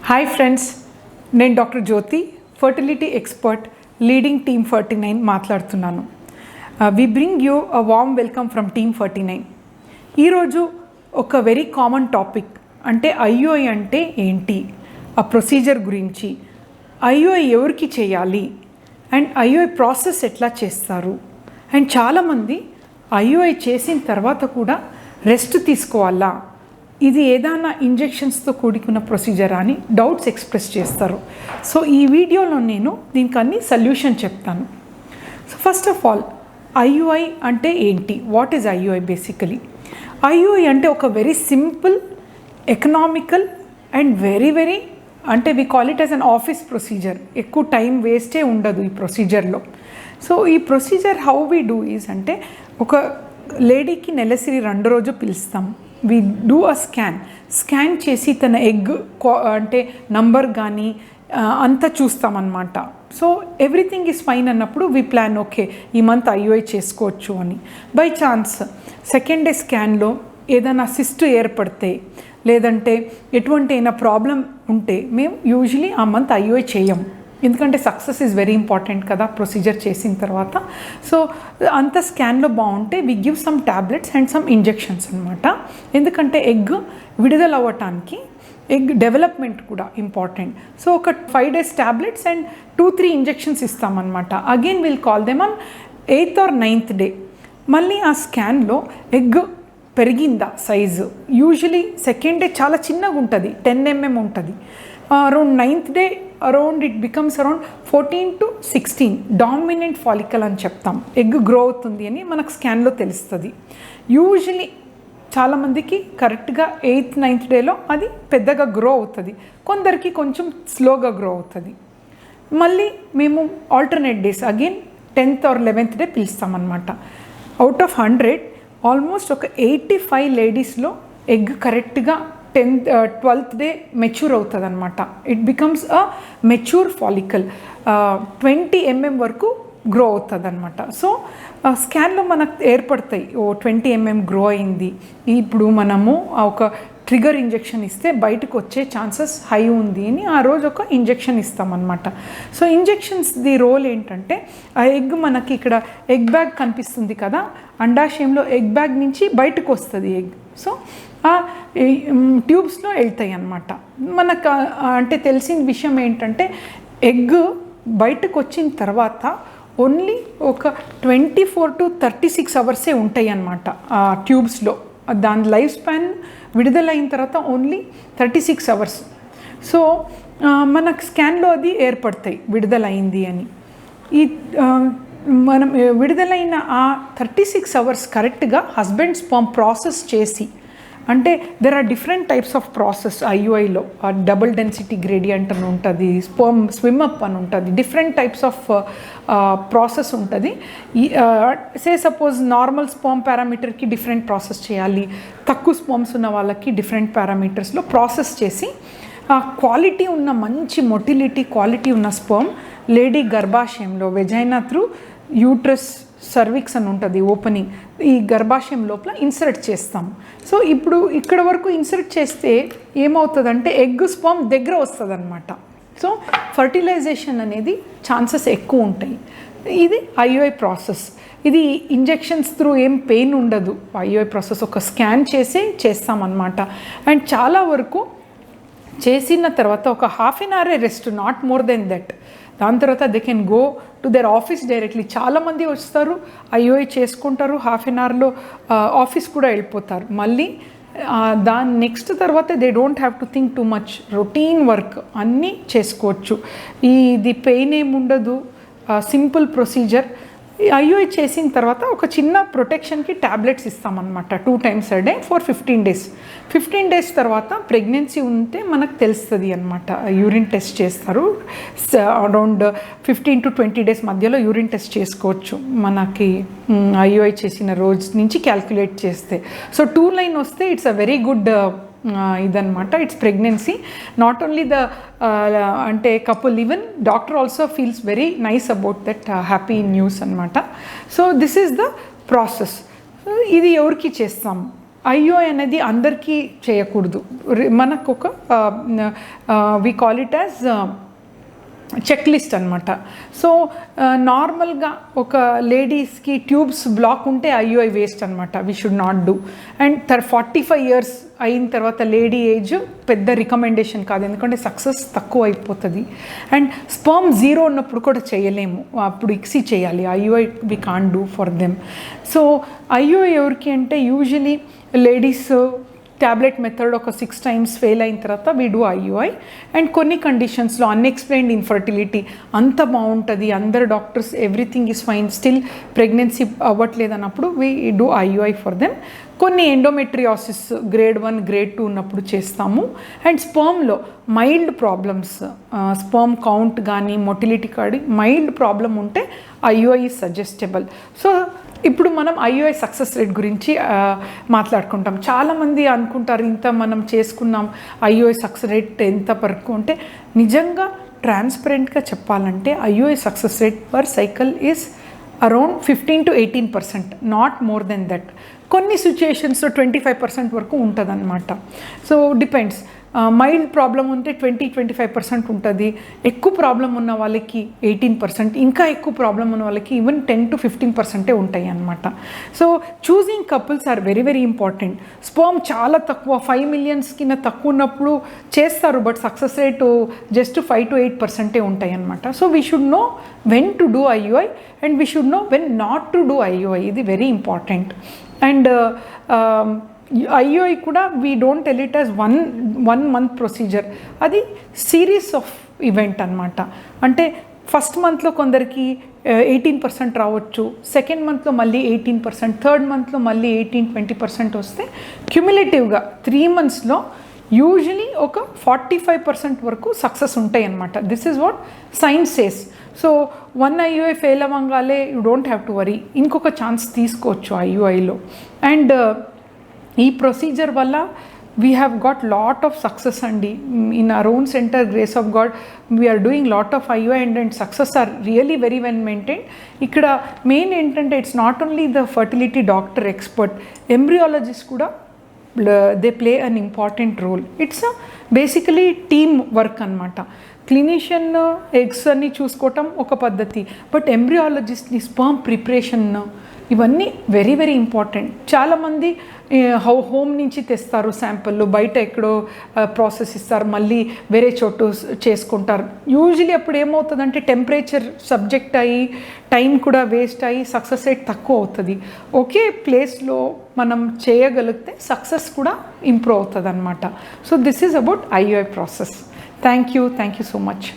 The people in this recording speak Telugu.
హాయ్ ఫ్రెండ్స్, నేను doctor Jyothi, fertility expert, leading team 49 మాట్లాడుతున్నాను. We bring you a warm welcome from team 49. ఈరోజు ఒక వెరీ కామన్ టాపిక్ అంటే ఐయుఐ అంటే ఏంటి, ఆ ప్రొసీజర్ గురించి, ఐయుఐ ఎవరికి చేయాలి అండ్ ఐయుఐ ప్రాసెస్ ఎట్లా చేస్తారు, అండ్ చాలామంది ఐయుఐ చేసిన తర్వాత కూడా రెస్ట్ తీసుకోవాలా, ఇది ఏదైనా ఇంజెక్షన్స్తో కూడుకున్న ప్రొసీజరా అని డౌట్స్ ఎక్స్ప్రెస్ చేస్తారు. సో ఈ వీడియోలో నేను దీనికి అన్ని సొల్యూషన్ చెప్తాను. So first of all, IUI అంటే ఏంటి, what is IUI? Basically IUI అంటే ఒక very simple, economical and very అంటే we call it as an office procedure. ఎక్కువ టైం వేస్టే ఉండదు ఈ ప్రొసీజర్లో. సో ఈ procedure how we do is అంటే, ఒక లేడీకి నెలసరి 2 రోజు పిలుస్తాం. వి డూ అ స్కాన్ చేసి తన ఎగ్ అంటే నంబర్ కానీ అంతా చూస్తామన్నమాట. సో ఎవ్రీథింగ్ ఈజ్ ఫైన్ అన్నప్పుడు వి ప్లాన్, ఓకే ఈ మంత్ ఐయుఐ చేసుకోవచ్చు అని. బై ఛాన్స్ సెకండ్ డే స్కాన్లో ఏదైనా సిస్ట్ ఏర్పడితే లేదంటే ఎటువంటి అయినా ప్రాబ్లం ఉంటే మేము యూజువలీ ఆ మంత్ ఐయుఐ చేయం. ఎందుకంటే సక్సెస్ ఈజ్ వెరీ ఇంపార్టెంట్ కదా ప్రొసీజర్ చేసిన తర్వాత. సో అంత స్కాన్లో బాగుంటే we give some tablets and some injections అనమాట. ఎందుకంటే ఎగ్ విడుదల అవ్వటానికి ఎగ్ డెవలప్మెంట్ కూడా ఇంపార్టెంట్. సో ఒక 5 days ట్యాబ్లెట్స్ అండ్ 2-3 ఇంజెక్షన్స్ ఇస్తామన్నమాట. Again will call them on 8th or 9th day. మళ్ళీ ఆ స్కాన్లో ఎగ్ పెరిగిందా సైజు, యూజువలీ సెకండ్ డే చాలా చిన్నగా ఉంటుంది, 10 mm ఉంటుంది. Around 9th day around it becomes around 14 to 16 dominant follicle అని చెప్తాం. ఎగ్ గ్రో అవుతుంది అని మనకు స్కాన్లో తెలుస్తుంది. యూజువలీ చాలామందికి కరెక్ట్గా 8th, 9th డేలో అది పెద్దగా గ్రో అవుతుంది, కొందరికి కొంచెం స్లోగా గ్రో అవుతుంది. మళ్ళీ మేము alternate days again 10th or 11th day పిలుస్తామన్నమాట. అవుట్ ఆఫ్ 100 ఆల్మోస్ట్ ఒక 85 లేడీస్లో ఎగ్ కరెక్ట్గా 12th day మెచ్యూర్ అవుతుంది అనమాట. It becomes a mature follicle, 20 mm వరకు గ్రో అవుతుంది అనమాట. సో స్కాన్లో మనకు ఏర్పడతాయి, 20 mm గ్రో అయింది, ఇప్పుడు మనము ఒక ట్రిగర్ ఇంజెక్షన్ ఇస్తే బయటకు వచ్చే ఛాన్సెస్ హై ఉంది అని ఆ రోజు ఒక ఇంజెక్షన్ ఇస్తామన్నమాట. సో ఇంజెక్షన్స్ ది రోల్ ఏంటంటే, ఆ ఎగ్ మనకి ఇక్కడ ఎగ్ బ్యాగ్ కనిపిస్తుంది కదా, అండాశయంలో ఎగ్ బ్యాగ్ నుంచి బయటకు వస్తుంది ఎగ్. సో ఆ ట్యూబ్స్లో వెళ్తాయి అన్నమాట. మనకు అంటే తెలిసిన విషయం ఏంటంటే, ఎగ్ బయటకు వచ్చిన తర్వాత ఓన్లీ ఒక 24 to 36 hours ఉంటాయి అన్నమాట ఆ ట్యూబ్స్లో. దాని లైఫ్ స్పాన్ విడుదలైన తర్వాత ఓన్లీ 36 hours. సో మనకు స్కాన్లో అది ఏర్పడతాయి విడుదలైంది అని. ఈ మనం విడుదలైన ఆ 36 hours కరెక్ట్గా హస్బెండ్ స్పర్మ్ ప్రాసెస్ చేసి, అంటే there are different types of process ఐయుఐలో. డబుల్ డెన్సిటీ గ్రేడియంట్ అని ఉంటుంది, స్పర్మ్ స్విమ్ అప్ అని ఉంటుంది, డిఫరెంట్ టైప్స్ ఆఫ్ ప్రాసెస్ ఉంటుంది. సే సపోజ్ నార్మల్ స్పర్మ్ పారామీటర్కి డిఫరెంట్ ప్రాసెస్ చేయాలి, తక్కువ స్పర్మ్స్ ఉన్న వాళ్ళకి డిఫరెంట్ పారామీటర్స్లో ప్రాసెస్ చేసి క్వాలిటీ ఉన్న మంచి మొటిలిటీ క్వాలిటీ ఉన్న స్పర్మ్ లేడీ గర్భాశయంలో వెజైనా త్రూ యూట్రస్ సర్విక్స్ అని ఉంటుంది ఓపెనింగ్, ఈ గర్భాశయం లోపల ఇన్సర్ట్ చేస్తాం. సో ఇప్పుడు ఇక్కడ వరకు ఇన్సర్ట్ చేస్తే ఏమవుతుందంటే ఎగ్ స్పర్మ్ దగ్గర వస్తుంది అనమాట. సో ఫర్టిలైజేషన్ అనేది ఛాన్సెస్ ఎక్కువ ఉంటాయి. ఇది ఐయుఐ ప్రాసెస్. ఇది ఇంజెక్షన్స్ త్రూ ఏం పెయిన్ ఉండదు. ఐయుఐ ప్రాసెస్ ఒక స్కాన్ చేసి చేస్తామన్నమాట. అండ్ చాలా వరకు చేసిన తర్వాత ఒక 1/2 hour rest, not more than that. దాని తర్వాత they can go to their office directly. చాలామంది వస్తారు, ఐయుఐ చేసుకుంటారు, 1/2 hourలో ఆఫీస్ కూడా వెళ్ళిపోతారు. మళ్ళీ దాని నెక్స్ట్ తర్వాత they don't have to think too much, routine work అన్నీ చేసుకోవచ్చు. ఇది పెయిన్ ఏముండదు, సింపుల్ ప్రొసీజర్. ఐయుఐ చేసిన తర్వాత ఒక చిన్న ప్రొటెక్షన్కి ట్యాబ్లెట్స్ ఇస్తామన్నమాట 2 times a day for 15 days. 15 days తర్వాత ప్రెగ్నెన్సీ ఉంటే మనకు తెలుస్తుంది అనమాట. యూరిన్ టెస్ట్ చేస్తారు, అరౌండ్ 15 to 20 days మధ్యలో యూరిన్ టెస్ట్ చేసుకోవచ్చు మనకి ఐయుఐ చేసిన రోజు నుంచి క్యాల్కులేట్ చేస్తే. సో 2 line వస్తే ఇట్స్ అ వెరీ గుడ్ ఇదనమాట. It's pregnancy. Not only the అంటే couple, even doctor also feels very nice about that happy news అనమాట. So this is the process. ఇది ఎవరికి చేస్తాం? ఐయుఐ అనేది అందరికీ చేయకూడదు. మనకు ఒక we call it as check list అనమాట. సో నార్మల్గా ఒక లేడీస్కి ట్యూబ్స్ బ్లాక్ ఉంటే ఐయుఐ వేస్ట్ అనమాట. We should not do. And 45 years అయిన తర్వాత లేడీ ఏజ్ పెద్ద రికమెండేషన్ కాదు, ఎందుకంటే సక్సెస్ తక్కువ అయిపోతుంది. అండ్ స్పర్మ్ 0 ఉన్నప్పుడు కూడా చేయలేము, అప్పుడు ఇక్సీ చేయాలి. IUI we can't do for them. So IUI ఎవరికి అంటే యూజువలీ లేడీస్ ట్యాబ్లెట్ మెథడ్ ఒక 6 times ఫెయిల్ అయిన తర్వాత వీ డూ ఐయుఐ. అండ్ కొన్ని కండిషన్స్లో అన్ఎక్స్ప్లెయిన్డ్ ఇన్ఫర్టిలిటీ అంత బాగుంటుంది, అందరు doctors everything is fine, still pregnancy అవ్వట్లేదు అన్నప్పుడు we do IUI for them. కొన్ని ఎండోమెట్రియాసిస్ గ్రేడ్ 1 గ్రేడ్ 2 ఉన్నప్పుడు చేస్తాము. అండ్ స్పర్మ్లో మైల్డ్ ప్రాబ్లమ్స్, స్పర్మ్ కౌంట్ కానీ మొటిలిటీ కానీ మైల్డ్ ప్రాబ్లం ఉంటే ఐయుఐ ఈజ్ సజెస్టబుల్. సో ఇప్పుడు మనం ఐయుఐ సక్సెస్ రేట్ గురించి మాట్లాడుకుంటాం. చాలామంది అనుకుంటారు ఇంత మనం చేసుకున్నాం, ఐయుఐ సక్సెస్ రేట్ ఎంత వరకు అంటే, నిజంగా ట్రాన్స్పరెంట్గా చెప్పాలంటే IUI success rate per cycle is around 15 to 18%, not more than that. కొన్ని సిచ్యుయేషన్స్లో 25% వరకు ఉంటుంది అనమాట. So depends. మైల్డ్ ప్రాబ్లం ఉంటే 20-25% ఉంటుంది. ఎక్కువ ప్రాబ్లం ఉన్న వాళ్ళకి 18%, ఇంకా ఎక్కువ ప్రాబ్లం ఉన్న వాళ్ళకి ఈవెన్ 10 to 15% ఉంటాయి అన్నమాట. So choosing couples are very very important. Sperm చాలా తక్కువ 5 million కింద తక్కువ ఉన్నప్పుడు చేస్తారు, but success rate just 5 to 8% ఉంటాయి అన్నమాట. So we should know when to do IUI and we should know when not to do IUI. ఇది వెరీ ఇంపార్టెంట్. అండ్ ఐయుఐ కూడా we don't tell it as one month procedure, అది సిరీస్ ఆఫ్ ఈవెంట్ అనమాట. అంటే ఫస్ట్ మంత్లో కొందరికి 18% రావచ్చు, సెకండ్ మంత్లో మళ్ళీ 18%, థర్డ్ మంత్లో మళ్ళీ 18-20% వస్తే క్యుములేటివ్గా 3 monthsలో యూజువలీ ఒక 45% వరకు సక్సెస్ ఉంటాయి అన్నమాట. This is what science says. So 1 IUI fail అవ్వగానే you don't have to worry, ఇంకొక ఛాన్స్ తీసుకోవచ్చు ఐయుఐలో. అండ్ ఈ ప్రొసీజర్ వల్ల we have got lot of success అండి. In our own centre, grace of God, we are doing lot of IUI and success are really very well maintain. ఇక్కడ మెయిన్ ఏంటంటే it's not only the fertility doctor expert, embryologist కూడా they play an important role. It's basically team work అనమాట. క్లినిషియన్ ఎగ్స్ అన్ని చూసుకోవటం ఒక పద్ధతి, బట్ ఎంబ్రియాలజిస్ట్ని స్పర్మ్ ప్రిపరేషన్ ఇవన్నీ వెరీ వెరీ ఇంపార్టెంట్. చాలామంది హోమ్ నుంచి తెస్తారు శాంపుల్, బయట ఎక్కడో ప్రాసెస్ ఇస్తారు, మళ్ళీ వేరే చోటు చేసుకుంటారు. యూజువలీ అప్పుడు ఏమవుతుందంటే టెంపరేచర్ సబ్జెక్ట్ అయ్యి టైం కూడా వేస్ట్ అయ్యి సక్సెస్ రేట్ తక్కువ అవుతుంది. ఒకే ప్లేస్లో మనం చేయగలిగితే సక్సెస్ కూడా ఇంప్రూవ్ అవుతుంది అనమాట. So this is about IUI process. Thank you so much.